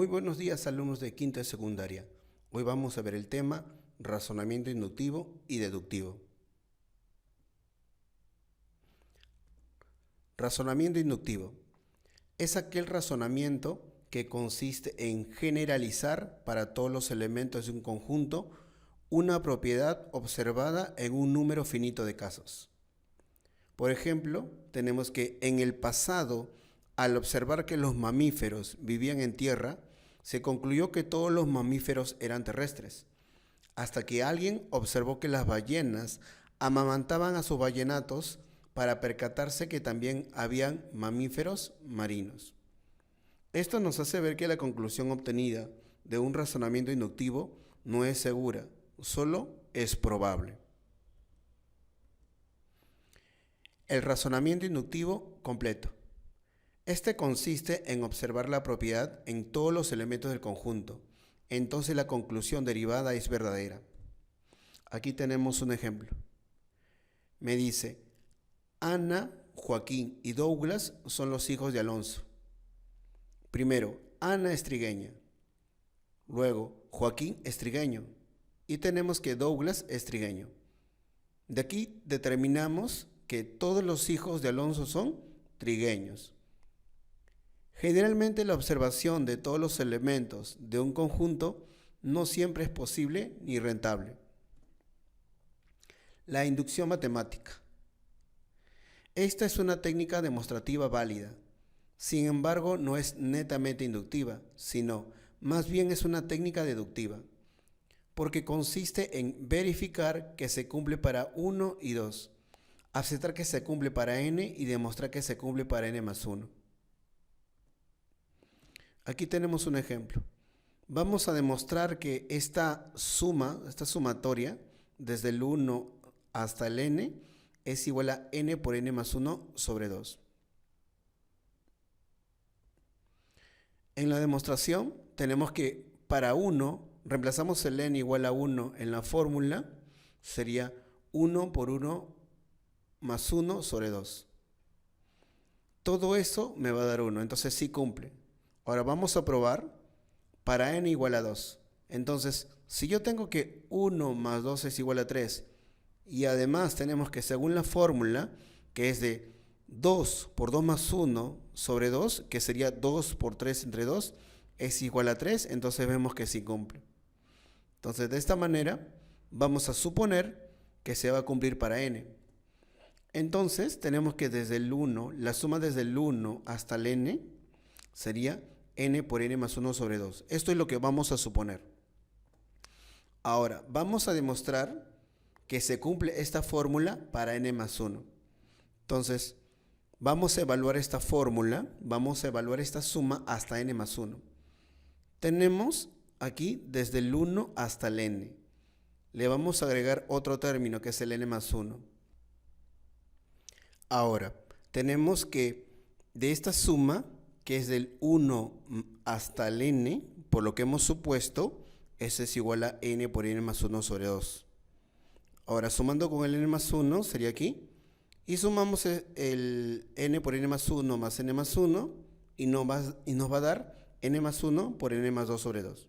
Muy buenos días, alumnos de quinto de secundaria. Hoy vamos a ver el tema razonamiento inductivo y deductivo. Razonamiento inductivo es aquel razonamiento que consiste en generalizar para todos los elementos de un conjunto una propiedad observada en un número finito de casos. Por ejemplo, tenemos que en el pasado, al observar que los mamíferos vivían en tierra, se concluyó que todos los mamíferos eran terrestres, hasta que alguien observó que las ballenas amamantaban a sus ballenatos para percatarse que también habían mamíferos marinos. Esto nos hace ver que la conclusión obtenida de un razonamiento inductivo no es segura, solo es probable. El razonamiento inductivo completo. Este consiste en observar la propiedad en todos los elementos del conjunto. Entonces la conclusión derivada es verdadera. Aquí tenemos un ejemplo. Me dice, Ana, Joaquín y Douglas son los hijos de Alonso. Primero, Ana es trigueña. Luego, Joaquín es trigueño. Y tenemos que Douglas es trigueño. De aquí determinamos que todos los hijos de Alonso son trigueños. Generalmente la observación de todos los elementos de un conjunto no siempre es posible ni rentable. La inducción matemática. Esta es una técnica demostrativa válida. Sin embargo, no es netamente inductiva, sino más bien es una técnica deductiva, porque consiste en verificar que se cumple para 1 y 2, aceptar que se cumple para n y demostrar que se cumple para n más 1. Aquí tenemos un ejemplo. Vamos a demostrar que esta sumatoria, desde el 1 hasta el n, es igual a n por n más 1 sobre 2. En la demostración tenemos que para 1, reemplazamos el n igual a 1 en la fórmula, sería 1 por 1 más 1 sobre 2. Todo eso me va a dar 1, entonces sí cumple. Ahora vamos a probar para n igual a 2. Entonces, si yo tengo que 1 más 2 es igual a 3, y además tenemos que según la fórmula, que es de 2 por 2 más 1 sobre 2, que sería 2 por 3 entre 2, es igual a 3, entonces vemos que sí cumple. Entonces, de esta manera, vamos a suponer que se va a cumplir para n. Entonces, tenemos que desde el 1, la suma desde el 1 hasta el n, sería n por n más 1 sobre 2. Esto es lo que vamos a suponer. Ahora, vamos a demostrar que se cumple esta fórmula para n más 1. Entonces, vamos a evaluar esta fórmula, vamos a evaluar esta suma hasta n más 1. Tenemos aquí desde el 1 hasta el n. Le vamos a agregar otro término que es el n más 1. Ahora, tenemos que de esta suma, que es del 1 hasta el n, por lo que hemos supuesto, ese es igual a n por n más 1 sobre 2. Ahora, sumando con el n más 1, sería aquí, y sumamos el n por n más 1 más n más 1, y nos va a dar n más 1 por n más 2 sobre 2.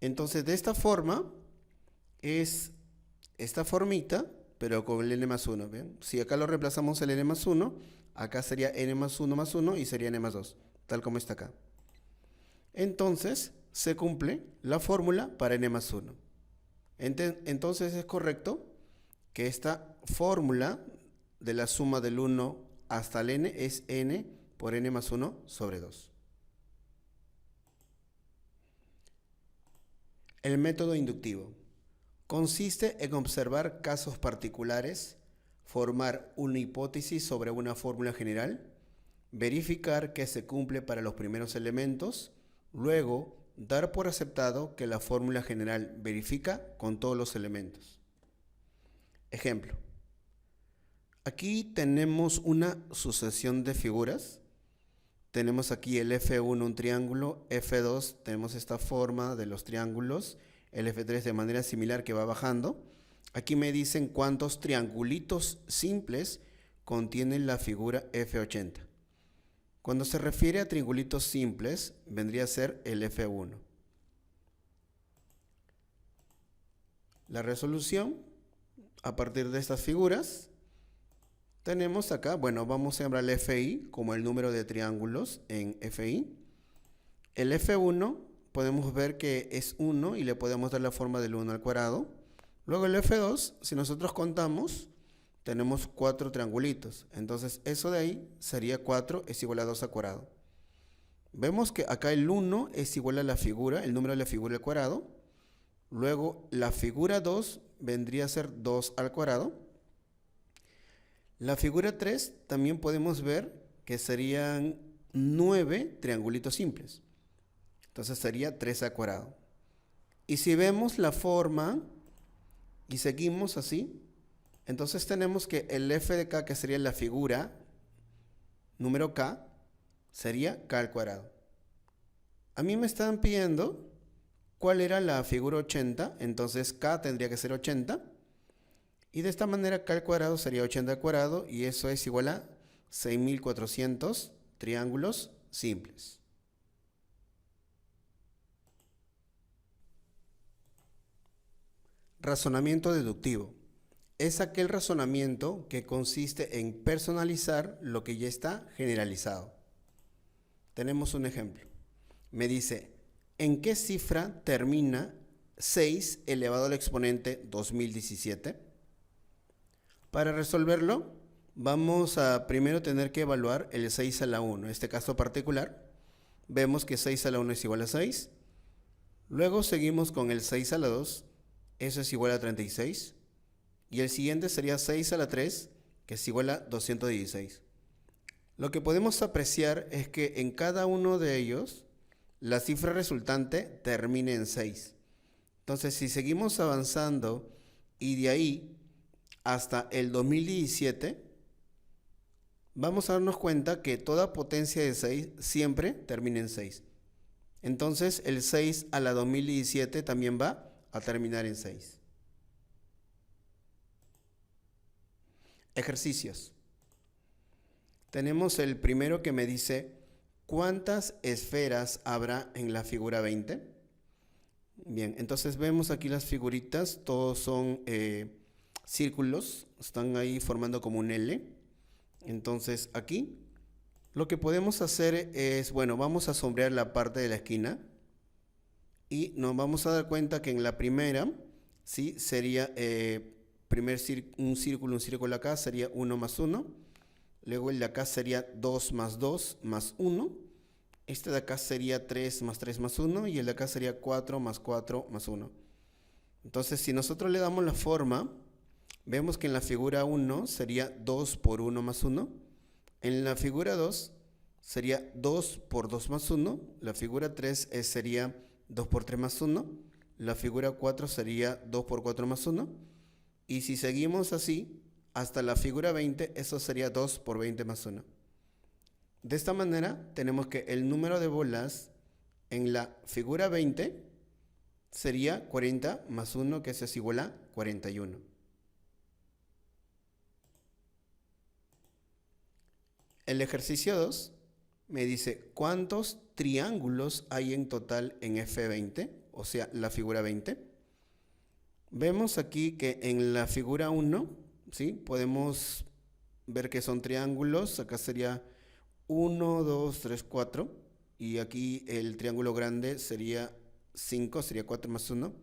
Entonces, de esta forma, es esta formita, pero con el n más 1, ¿ven? Si acá lo reemplazamos el n más 1, acá sería n más 1 y sería n más 2, tal como está acá. Entonces, se cumple la fórmula para n más 1. Entonces, es correcto que esta fórmula de la suma del 1 hasta el n es n por n más 1 sobre 2. El método inductivo consiste en observar casos particulares, formar una hipótesis sobre una fórmula general, verificar que se cumple para los primeros elementos, luego dar por aceptado que la fórmula general verifica con todos los elementos. Ejemplo. Aquí tenemos una sucesión de figuras. Tenemos aquí el F1 un triángulo, F2 tenemos esta forma de los triángulos, el F3 de manera similar que va bajando. Aquí me dicen cuántos triangulitos simples contiene la figura F80. Cuando se refiere a triangulitos simples, vendría a ser el F1. La resolución, a partir de estas figuras, tenemos acá, bueno, vamos a llamar el FI como el número de triángulos en FI. El F1 podemos ver que es 1 y le podemos dar la forma del 1 al cuadrado. Luego el F2, si nosotros contamos, tenemos 4 triangulitos. Entonces eso de ahí sería 4 es igual a 2 al cuadrado. Vemos que acá el 1 es igual a la figura, el número de la figura al cuadrado. Luego la figura 2 vendría a ser 2 al cuadrado. La figura 3 también podemos ver que serían 9 triangulitos simples. Entonces sería 3 al cuadrado. Y si vemos la forma y seguimos así, entonces tenemos que el f de k, que sería la figura número k, sería k al cuadrado. A mí me están pidiendo cuál era la figura 80, entonces k tendría que ser 80. Y de esta manera k al cuadrado sería 80 al cuadrado y eso es igual a 6400 triángulos simples. Razonamiento deductivo. Es aquel razonamiento que consiste en personalizar lo que ya está generalizado. Tenemos un ejemplo. Me dice, ¿en qué cifra termina 6 elevado al exponente 2017? Para resolverlo, vamos a primero tener que evaluar el 6 a la 1. En este caso particular, vemos que 6 a la 1 es igual a 6. Luego seguimos con el 6 a la 2, eso es igual a 36. Y el siguiente sería 6 a la 3, que es igual a 216. Lo que podemos apreciar es que en cada uno de ellos, la cifra resultante termina en 6. Entonces, si seguimos avanzando y de ahí hasta el 2017, vamos a darnos cuenta que toda potencia de 6 siempre termina en 6. Entonces, el 6 a la 2017 también va a terminar en 6. Ejercicios. Tenemos el primero que me dice, ¿cuántas esferas habrá en la figura 20? Bien, entonces vemos aquí las figuritas, todos son círculos, están ahí formando como un L. Entonces aquí lo que podemos hacer es, bueno, vamos a sombrear la parte de la esquina y nos vamos a dar cuenta que en la primera, ¿sí? Sería un círculo acá sería 1 más 1, luego el de acá sería 2 más 2 más 1, este de acá sería 3 más 3 más 1 y el de acá sería 4 más 4 más 1. Entonces, si nosotros le damos la forma, vemos que en la figura 1 sería 2 por 1 más 1, en la figura 2 sería 2 por 2 más 1, la figura 3 sería 2 por 3 más 1, la figura 4 sería 2 por 4 más 1, y si seguimos así, hasta la figura 20, eso sería 2 por 20 más 1. De esta manera, tenemos que el número de bolas en la figura 20 sería 40 más 1, que eso es igual a 41. El ejercicio 2 me dice, ¿cuántos triángulos hay en total en F20? O sea, la figura 20. Vemos aquí que en la figura 1, ¿sí? Podemos ver que son triángulos. Acá sería 1, 2, 3, 4. Y aquí el triángulo grande sería 5, sería 4 más 1.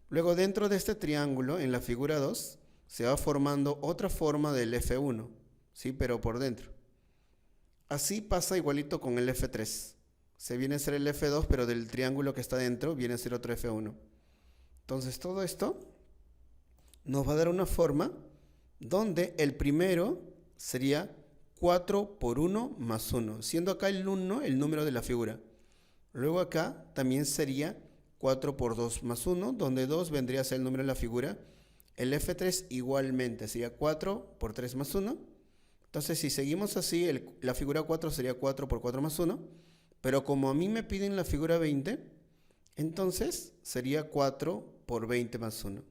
Luego dentro de este triángulo, en la figura 2, se va formando otra forma del F1, ¿sí? Pero por dentro. Así pasa igualito con el F3. Se viene a ser el F2, pero del triángulo que está dentro viene a ser otro F1. Entonces todo esto nos va a dar una forma donde el primero sería 4 por 1 más 1, siendo acá el 1 el número de la figura. Luego acá también sería 4 por 2 más 1, donde 2 vendría a ser el número de la figura. El F3 igualmente sería 4 por 3 más 1. Entonces si seguimos así, la figura 4 sería 4 por 4 más 1, pero como a mí me piden la figura 20, entonces sería 4 por 20 más 1.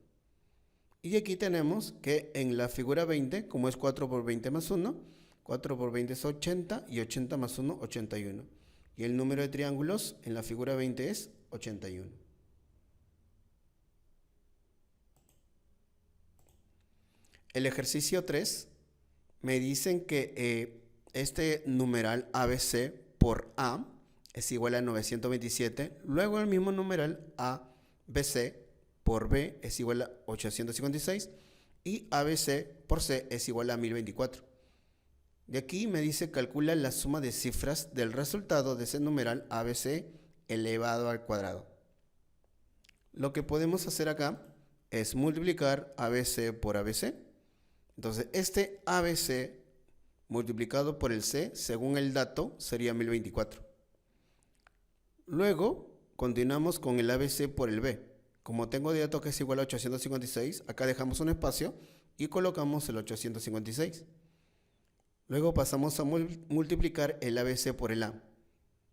Y aquí tenemos que en la figura 20, como es 4 por 20 más 1, 4 por 20 es 80 y 80 más 1, 81. Y el número de triángulos en la figura 20 es 81. El ejercicio 3 me dicen que este numeral ABC por A es igual a 927. Luego el mismo numeral ABC por B es igual a 856. Y ABC por C es igual a 1024. De aquí me dice calcula la suma de cifras del resultado de ese numeral ABC elevado al cuadrado. Lo que podemos hacer acá es multiplicar ABC por ABC. Entonces este ABC multiplicado por el C, según el dato, sería 1024. Luego continuamos con el ABC por el B. Como tengo de dato que es igual a 856, acá dejamos un espacio y colocamos el 856. Luego pasamos a multiplicar el ABC por el A.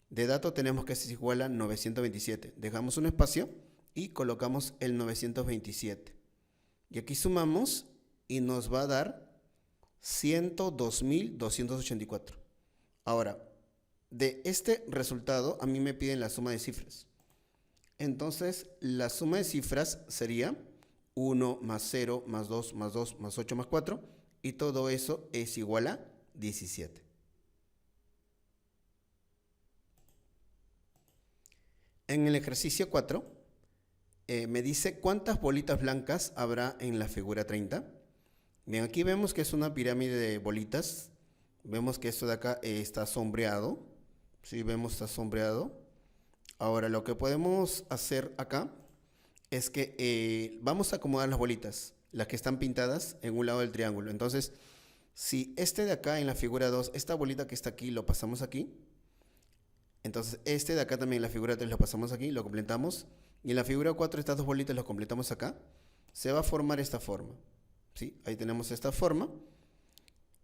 De dato tenemos que es igual a 927. Dejamos un espacio y colocamos el 927. Y aquí sumamos y nos va a dar 102.284. Ahora, de este resultado a mí me piden la suma de cifras. Entonces, la suma de cifras sería 1 más 0 más 2 más 2 más 8 más 4 y todo eso es igual a 17. En el ejercicio 4 me dice cuántas bolitas blancas habrá en la figura 30. Bien, aquí vemos que es una pirámide de bolitas. Vemos que esto de acá está sombreado. Sí, vemos está sombreado. Ahora, lo que podemos hacer acá es que vamos a acomodar las bolitas, las que están pintadas en un lado del triángulo. Entonces, si este de acá en la figura 2, esta bolita que está aquí, lo pasamos aquí. Entonces, este de acá también en la figura 3 lo pasamos aquí, lo completamos. Y en la figura 4, estas dos bolitas lo completamos acá. Se va a formar esta forma. ¿Sí? Ahí tenemos esta forma.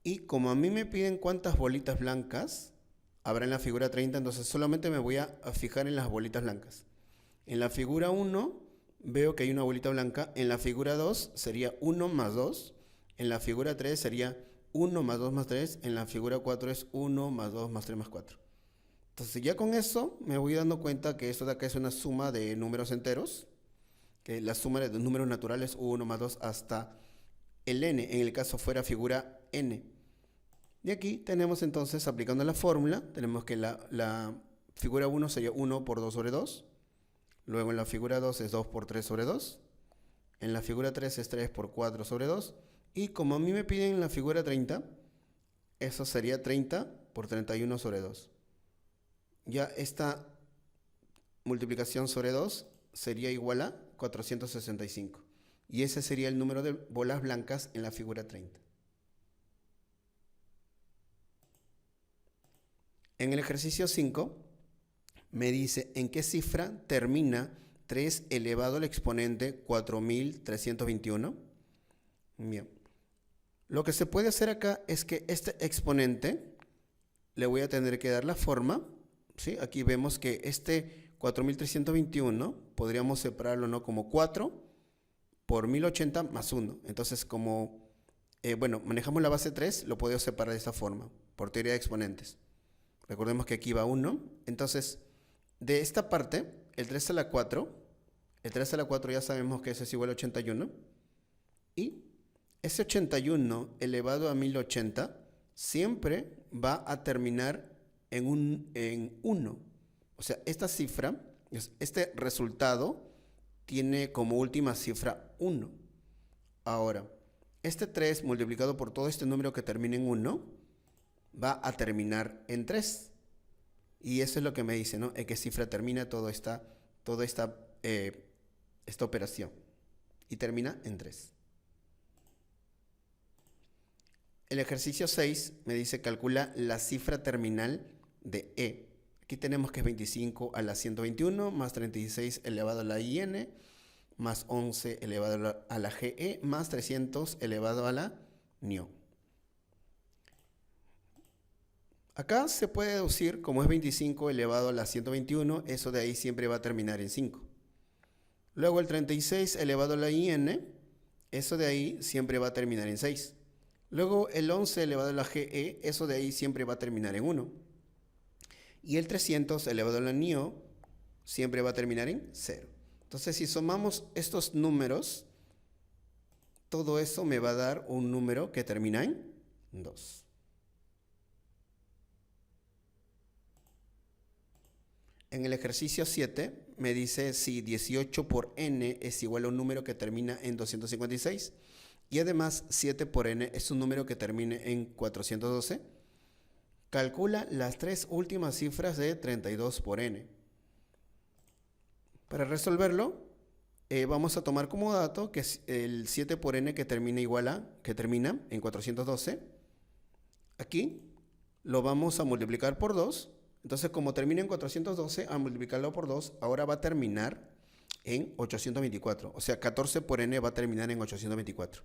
Y como a mí me piden cuántas bolitas blancas habrá en la figura 30, entonces solamente me voy a fijar en las bolitas blancas. En la figura 1 veo que hay una bolita blanca. En la figura 2 sería 1 más 2. En la figura 3 sería 1 más 2 más 3. En la figura 4 es 1 más 2 más 3 más 4. Entonces ya con eso me voy dando cuenta que esto de acá es una suma de números enteros. Que la suma de números naturales 1 más 2 hasta el n, en el caso fuera figura n. Y aquí tenemos entonces, aplicando la fórmula, tenemos que la figura 1 sería 1 por 2 sobre 2. Luego en la figura 2 es 2 por 3 sobre 2. En la figura 3 es 3 por 4 sobre 2. Y como a mí me piden en la figura 30, eso sería 30 por 31 sobre 2. Ya esta multiplicación sobre 2 sería igual a 465. Y ese sería el número de bolas blancas en la figura 30. En el ejercicio 5 me dice en qué cifra termina 3 elevado al exponente 4321. Bien. Lo que se puede hacer acá es que este exponente le voy a tener que dar la forma. ¿Sí? Aquí vemos que este 4321 podríamos separarlo, ¿no?, como 4 por 1080 más 1. Entonces, como manejamos la base 3, lo podemos separar de esta forma, por teoría de exponentes. Recordemos que aquí va 1. Entonces, de esta parte, el 3 a la 4 ya sabemos que eso es igual a 81. Y ese 81 elevado a 1080 siempre va a terminar en 1. O sea, esta cifra, este resultado, tiene como última cifra 1. Ahora, este 3 multiplicado por todo este número que termina en 1 va a terminar en 3. Y eso es lo que me dice, ¿no? En qué cifra termina toda esta operación. Y termina en 3. El ejercicio 6 me dice calcula la cifra terminal de E. Aquí tenemos que es 25 a la 121 más 36 elevado a la IN más 11 elevado a la GE más 300 elevado a la NIO. Acá se puede deducir, como es 25 elevado a la 121, eso de ahí siempre va a terminar en 5. Luego el 36 elevado a la IN, eso de ahí siempre va a terminar en 6. Luego el 11 elevado a la GE, eso de ahí siempre va a terminar en 1. Y el 300 elevado a la NIO siempre va a terminar en 0. Entonces, si sumamos estos números, todo eso me va a dar un número que termina en 2. En el ejercicio 7 me dice si 18 por n es igual a un número que termina en 256 y además 7 por n es un número que termine en 412. Calcula las tres últimas cifras de 32 por n. Para resolverlo, vamos a tomar como dato que es el 7 por n que termina en 412. Aquí lo vamos a multiplicar por 2. Entonces, como termina en 412, al multiplicarlo por 2, ahora va a terminar en 824. O sea, 14 por n va a terminar en 824.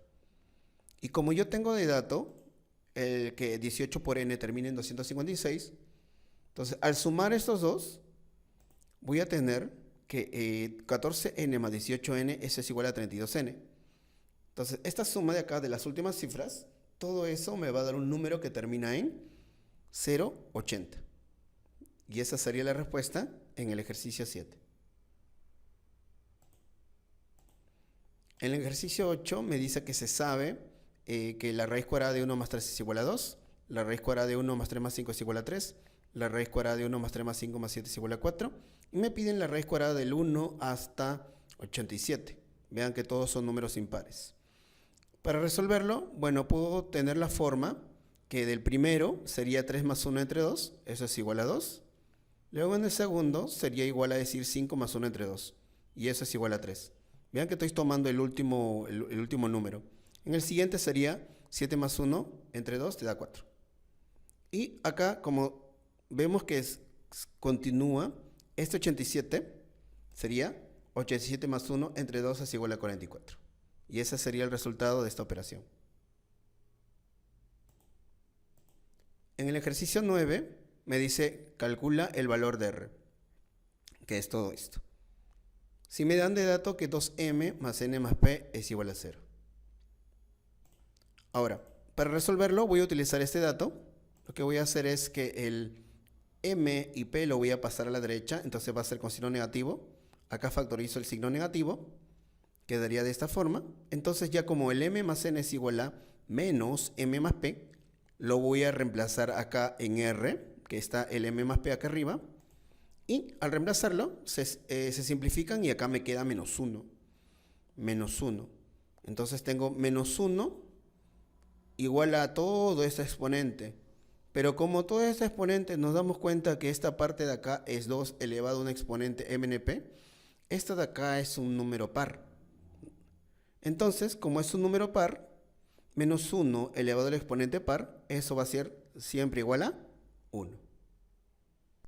Y como yo tengo de dato que 18 por n termina en 256, entonces al sumar estos dos, voy a tener que 14n más 18n, eso es igual a 32n. Entonces, esta suma de acá de las últimas cifras, todo eso me va a dar un número que termina en 0,80. Y esa sería la respuesta en el ejercicio 7. En el ejercicio 8 me dice que se sabe que la raíz cuadrada de 1 más 3 es igual a 2, la raíz cuadrada de 1 más 3 más 5 es igual a 3, la raíz cuadrada de 1 más 3 más 5 más 7 es igual a 4, y me piden la raíz cuadrada del 1 hasta 87. Vean que todos son números impares. Para resolverlo, bueno, puedo tener la forma que del primero sería 3 más 1 entre 2, eso es igual a 2. Luego en el segundo sería igual a decir 5 más 1 entre 2, y eso es igual a 3. Vean que estoy tomando el último número. En el siguiente sería 7 más 1 entre 2 te da 4. Y acá, como vemos que continúa, este 87 sería 87 más 1 entre 2 es igual a 44. Y ese sería el resultado de esta operación. En el ejercicio 9 me dice, calcula el valor de R, que es todo esto. Si me dan de dato que 2m más n más p es igual a 0. Ahora, para resolverlo voy a utilizar este dato. Lo que voy a hacer es que el m y p lo voy a pasar a la derecha, entonces va a ser con signo negativo. Acá factorizo el signo negativo, quedaría de esta forma. Entonces ya como el m más n es igual a menos m más p, lo voy a reemplazar acá en r, que está el m más p acá arriba. Y al reemplazarlo, se simplifican y acá me queda menos 1. Menos 1. Entonces tengo menos 1 igual a todo este exponente. Pero como todo este exponente nos damos cuenta que esta parte de acá es 2 elevado a un exponente MNP, esta de acá es un número par. Entonces, como es un número par, menos 1 elevado al exponente par, eso va a ser siempre igual a 1.